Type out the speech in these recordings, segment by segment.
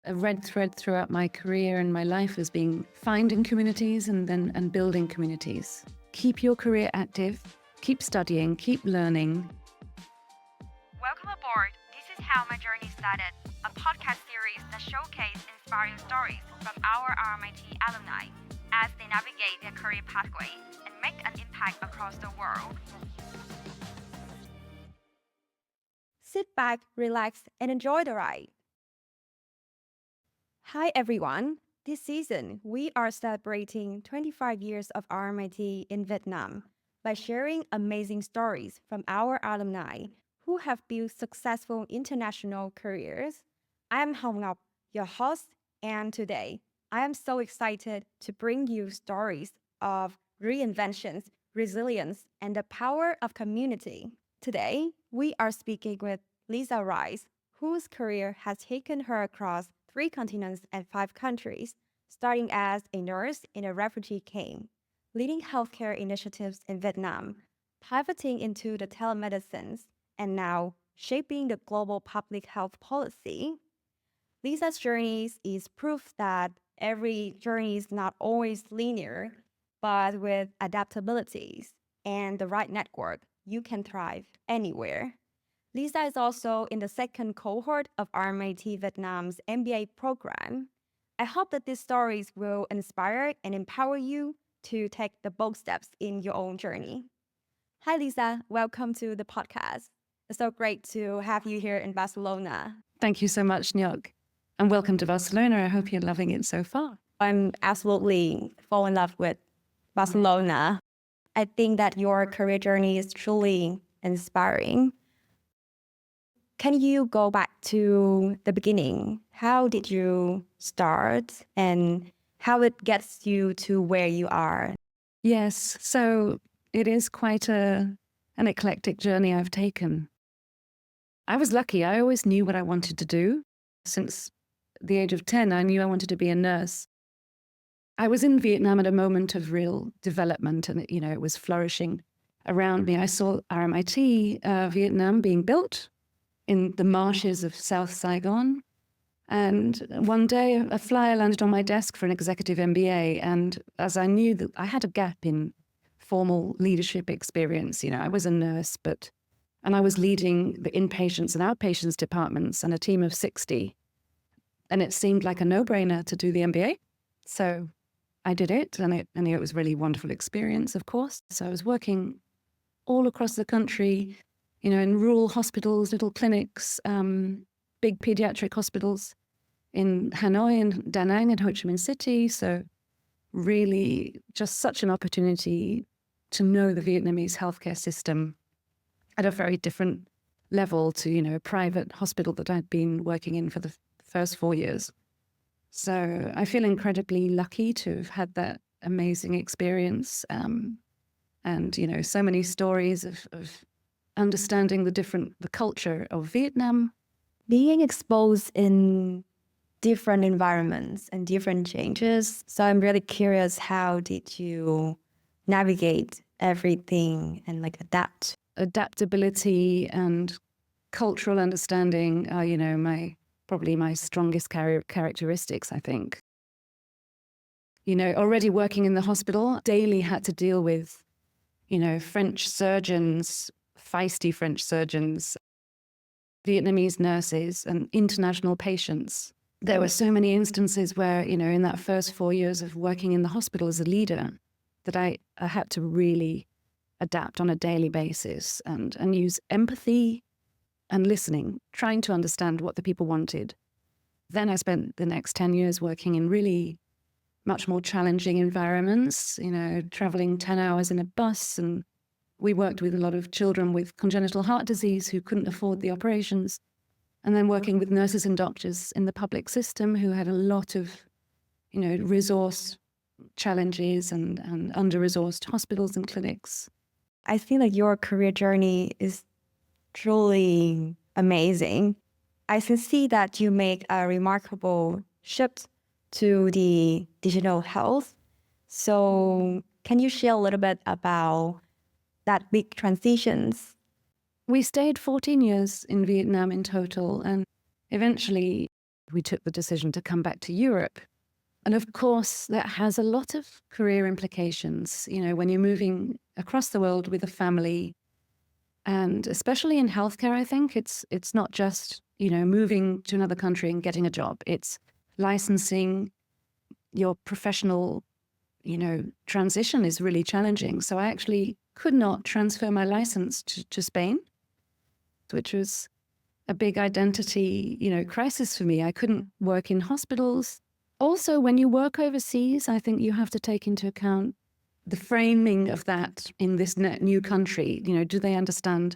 a red thread throughout my career and my life has been finding communities and building communities. Keep your career active, keep studying, keep learning. Welcome aboard. This is How My Journey Started, a podcast series that showcases inspiring stories from our RMIT alumni as they navigate their career pathway and make an impact across the world. Sit back, relax, and enjoy the ride. Hi everyone. This season, we are celebrating 25 years of RMIT in Vietnam by sharing amazing stories from our alumni who have built successful international careers. I am Hồng Ngọc, your host, and today I am so excited to bring you stories of reinventions, resilience, and the power of community. Today, we are speaking with Lisa Rice, whose career has taken her across 3 continents and 5 countries, starting as a nurse in a refugee camp, leading healthcare initiatives in Vietnam, pivoting into the telemedicine, and now shaping the global public health policy. Lisa's journey is proof that every journey is not always linear, but with adaptabilities and the right network, you can thrive anywhere. Lisa is also in the second cohort of RMIT Vietnam's MBA program. I hope that these stories will inspire and empower you to take the bold steps in your own journey. Hi, Lisa. Welcome to the podcast. It's so great to have you here in Barcelona. Thank you so much, Nyok. And welcome to Barcelona. I hope you're loving it so far. I'm absolutely fall in love with Barcelona. I think that your career journey is truly inspiring. Can you go back to the beginning? How did you start and how it gets you to where you are? Yes, so it is quite an eclectic journey I've taken. I was lucky. I always knew what I wanted to do. Since the age of 10, I knew I wanted to be a nurse. I was in Vietnam at a moment of real development and, it was flourishing around me. I saw RMIT Vietnam being built in the marshes of South Saigon. And one day a flyer landed on my desk for an executive MBA. And as I knew that I had a gap in formal leadership experience, I was a nurse, and I was leading the inpatients and outpatients departments and a team of 60. And it seemed like a no-brainer to do the MBA. So I did it, and it was a really wonderful experience, of course. So I was working all across the country, in rural hospitals, little clinics, big pediatric hospitals in Hanoi and Da Nang and Ho Chi Minh City. So really just such an opportunity to know the Vietnamese healthcare system at a very different level to, a private hospital that I'd been working in for the first 4 years. So I feel incredibly lucky to have had that amazing experience. And, so many stories of understanding the culture of Vietnam. Being exposed in different environments and different changes. So I'm really curious, how did you navigate everything and adapt? Adaptability and cultural understanding are, probably my strongest characteristics, I think. Already working in the hospital, daily had to deal with, French surgeons, feisty French surgeons, Vietnamese nurses, and international patients. There were so many instances where, in that first 4 years of working in the hospital as a leader, that I had to really adapt on a daily basis and use empathy and listening, trying to understand what the people wanted. Then I spent the next 10 years working in really much more challenging environments, traveling 10 hours in a bus. And we worked with a lot of children with congenital heart disease who couldn't afford the operations. And then working with nurses and doctors in the public system who had a lot of, resource challenges and under-resourced hospitals and clinics. I feel like your career journey is truly amazing. I can see that you make a remarkable shift to the digital health. So can you share a little bit about that big transitions? We stayed 14 years in Vietnam in total, and eventually we took the decision to come back to Europe. And of course, that has a lot of career implications, when you're moving across the world with a family. And especially in healthcare, I think it's not just, moving to another country and getting a job. It's licensing. Your professional, transition is really challenging. So I actually could not transfer my license to Spain, which was a big identity, crisis for me. I couldn't work in hospitals. Also, when you work overseas, I think you have to take into account the framing of that in this new country. Do they understand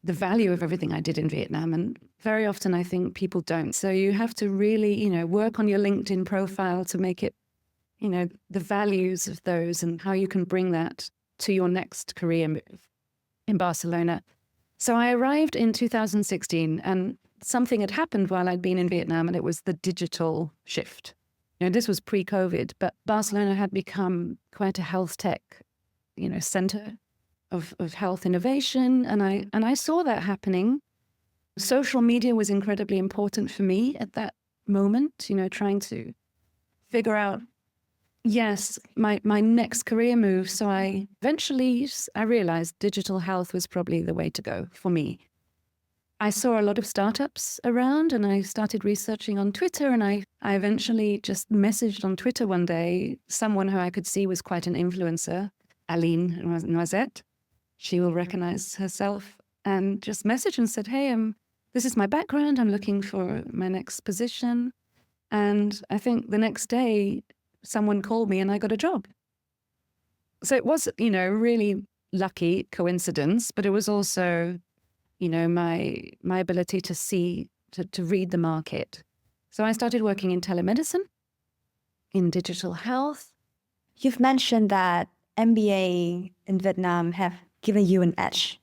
the value of everything I did in Vietnam? And very often I think people don't. So you have to really, work on your LinkedIn profile to make it, the values of those and how you can bring that to your next career move in Barcelona. So I arrived in 2016 and something had happened while I'd been in Vietnam, and it was the digital shift. This was pre-COVID, but Barcelona had become quite a health tech, center of health innovation. And I saw that happening. Social media was incredibly important for me at that moment, trying to figure out, yes, my next career move. So I realized digital health was probably the way to go for me. I saw a lot of startups around, and I started researching on Twitter, and I eventually just messaged on Twitter one day someone who I could see was quite an influencer, Aline Noisette. She will recognize herself, and just messaged and said, hey, this is my background. I'm looking for my next position. And I think the next day someone called me and I got a job. So it was, really lucky coincidence, but it was also, my ability to see, to read the market. So I started working in telemedicine, in digital health. You've mentioned that MBA in Vietnam have given you an edge.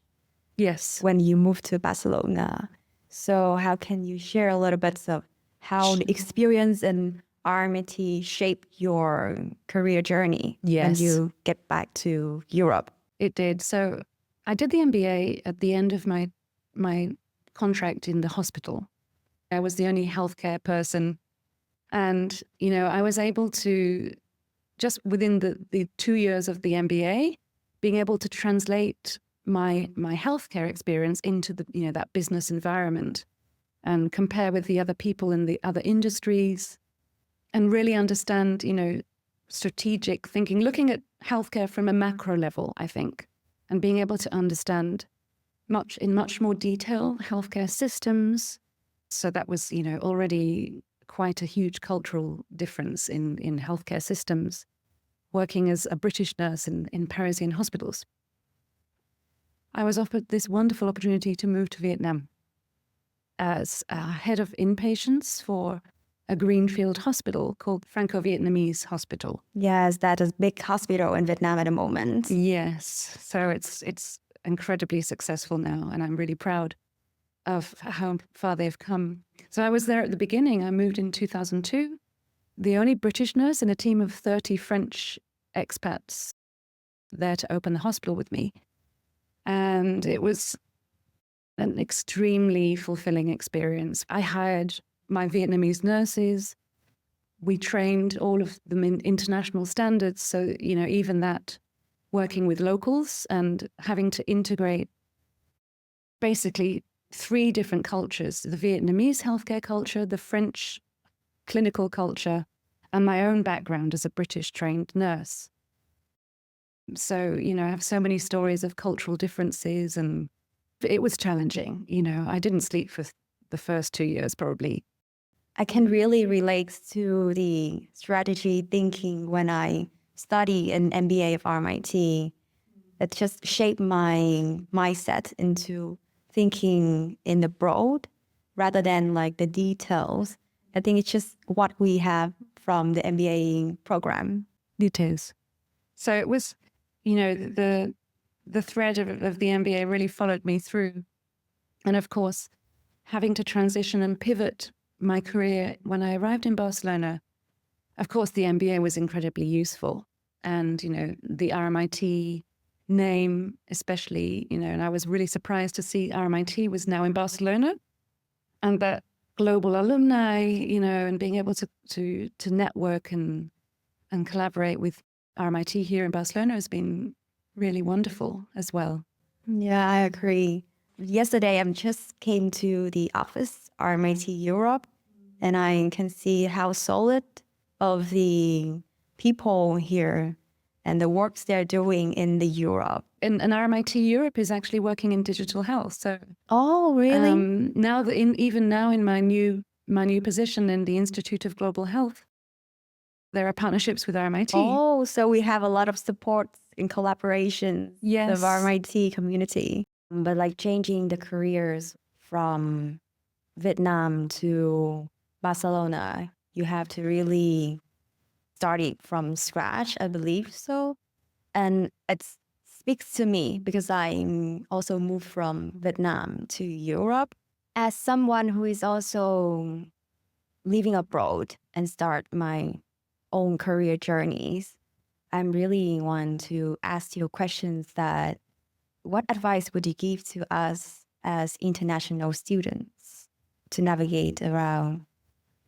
Yes. When you moved to Barcelona. So how can you share a little bit of how the experience in RMIT shaped your career journey when you get back to Europe? It did. So I did the MBA at the end of my contract in the hospital. I was the only healthcare person. And, I was able to, just within the 2 years of the MBA, being able to translate my healthcare experience into that business environment and compare with the other people in the other industries and really understand, strategic thinking, looking at healthcare from a macro level, I think, and being able to understand in much more detail healthcare systems. So that was, already quite a huge cultural difference in healthcare systems, working as a British nurse in Parisian hospitals. I was offered this wonderful opportunity to move to Vietnam as head of inpatients for a greenfield hospital called Franco-Vietnamese Hospital. Yes, that is a big hospital in Vietnam at the moment. Yes, so it's incredibly successful now, and I'm really proud of how far they've come. So I was there at the beginning. I moved in 2002, the only British nurse in a team of 30 French expats there to open the hospital with me. And it was an extremely fulfilling experience. I hired my Vietnamese nurses. We trained all of them in international standards. So, even that, working with locals and having to integrate basically 3 different cultures: the Vietnamese healthcare culture, the French clinical culture, and my own background as a British trained nurse. So, I have so many stories of cultural differences, and it was challenging. I didn't sleep for the first 2 years, probably. I can really relate to the strategy thinking when I study an MBA of RMIT. It just shaped my mindset into thinking in the broad rather than like the details. I think it's just what we have from the MBA program. It is. So it was, the thread of the MBA really followed me through. And of course, having to transition and pivot my career when I arrived in Barcelona, of course, the MBA was incredibly useful. And, the RMIT name especially, and I was really surprised to see RMIT was now in Barcelona. And that global alumni, and being able to network and collaborate with RMIT here in Barcelona has been really wonderful as well. Yeah, I agree. Yesterday, I just came to the office, RMIT Europe, and I can see how solid of the people here and the works they're doing in the Europe. And RMIT Europe is actually working in digital health. So Oh, really? now that even now in my new position in the Institute of Global Health, there are partnerships with RMIT. Oh, so we have a lot of support in collaboration Yes. of RMIT community. But like changing the careers from Vietnam to Barcelona, you have to really start it from scratch, I believe so. And it speaks to me because I also moved from Vietnam to Europe. As someone who is also living abroad and start my own career journeys, I'm really want to ask you questions that what advice would you give to us as international students to navigate around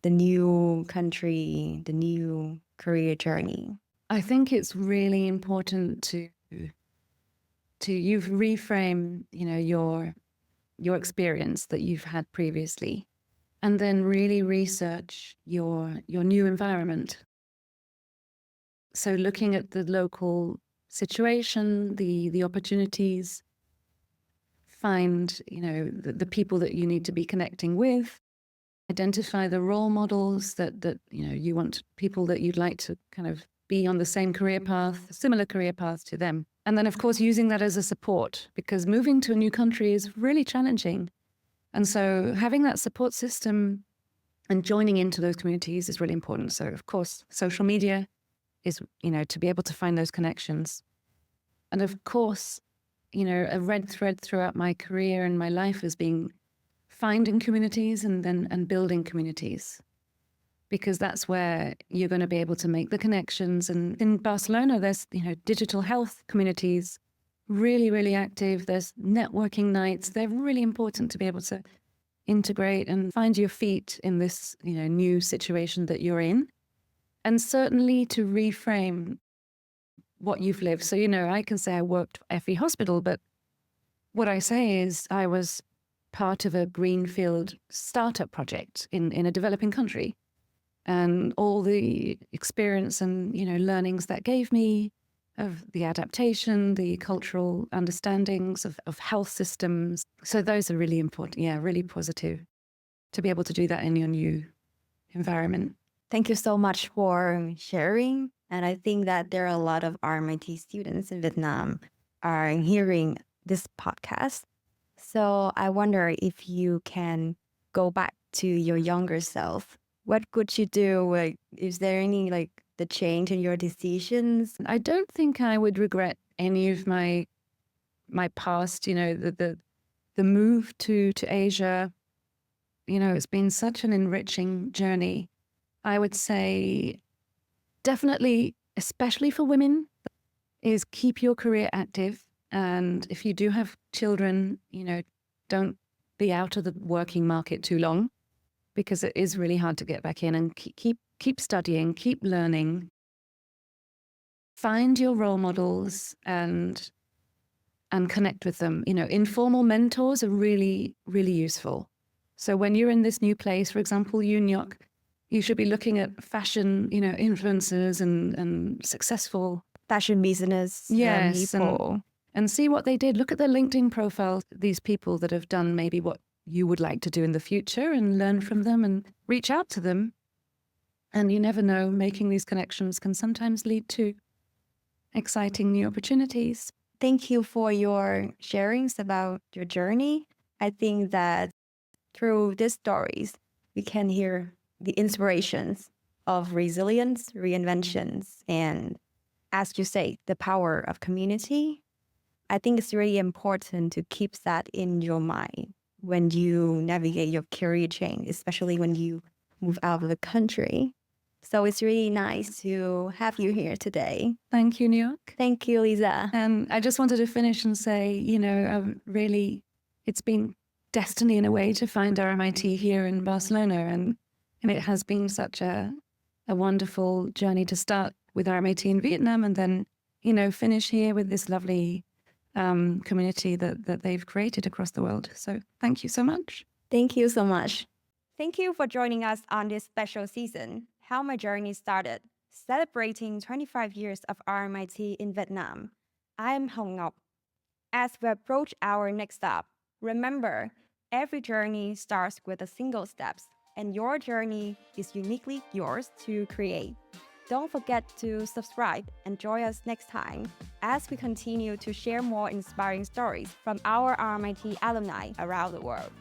the new country, the new career journey? I think it's really important to you reframe, your experience that you've had previously, and then really research your new environment. So looking at the local situation, the opportunities, find, the people that you need to be connecting with, identify the role models that you want, people that you'd like to kind of be on the same career path, similar career path to them. And then, of course, using that as a support, because moving to a new country is really challenging. And so having that support system and joining into those communities is really important. So, of course, social media is, to be able to find those connections. And of course, a red thread throughout my career and my life has been finding communities and building communities, because that's where you're going to be able to make the connections. And in Barcelona, there's, digital health communities, really, really active. There's networking nights. They're really important to be able to integrate and find your feet in this, new situation that you're in. And certainly to reframe what you've lived. So, I can say I worked at FE Hospital, but what I say is I was part of a greenfield startup project in a developing country. And all the experience and, learnings that gave me of the adaptation, the cultural understandings of health systems. So those are really important. Yeah, really positive to be able to do that in your new environment. Thank you so much for sharing. And I think that there are a lot of RMIT students in Vietnam are hearing this podcast. So I wonder if you can go back to your younger self. What could you do? Like, is there any the change in your decisions? I don't think I would regret any of my past. The move to Asia. It's been such an enriching journey. I would say definitely, especially for women, is keep your career active. And if you do have children, don't be out of the working market too long, because it is really hard to get back in. And keep studying, keep learning. Find your role models and connect with them. Informal mentors are really, really useful. So when you're in this new place, for example, New York, you should be looking at fashion, influencers and successful Fashion business yes, people. and see what they did. Look at their LinkedIn profiles, these people that have done maybe what you would like to do in the future, and learn from them and reach out to them. And you never know, making these connections can sometimes lead to exciting new opportunities. Thank you for your sharings about your journey. I think that through these stories, we can hear the inspirations of resilience, reinventions, and as you say, the power of community. I think it's really important to keep that in your mind when you navigate your career change, especially when you move out of the country. So it's really nice to have you here today. Thank you, New York. Thank you, Lisa. And I just wanted to finish and say, really, it's been destiny in a way to find RMIT here in Barcelona. And it has been such a wonderful journey to start with RMIT in Vietnam and then, finish here with this lovely community that they've created across the world. So thank you so much. Thank you so much. Thank you for joining us on this special season, How My Journey Started, celebrating 25 years of RMIT in Vietnam. I am Hồng Ngọc. As we approach our next stop, remember, every journey starts with a single steps, and your journey is uniquely yours to create. Don't forget to subscribe and join us next time as we continue to share more inspiring stories from our RMIT alumni around the world.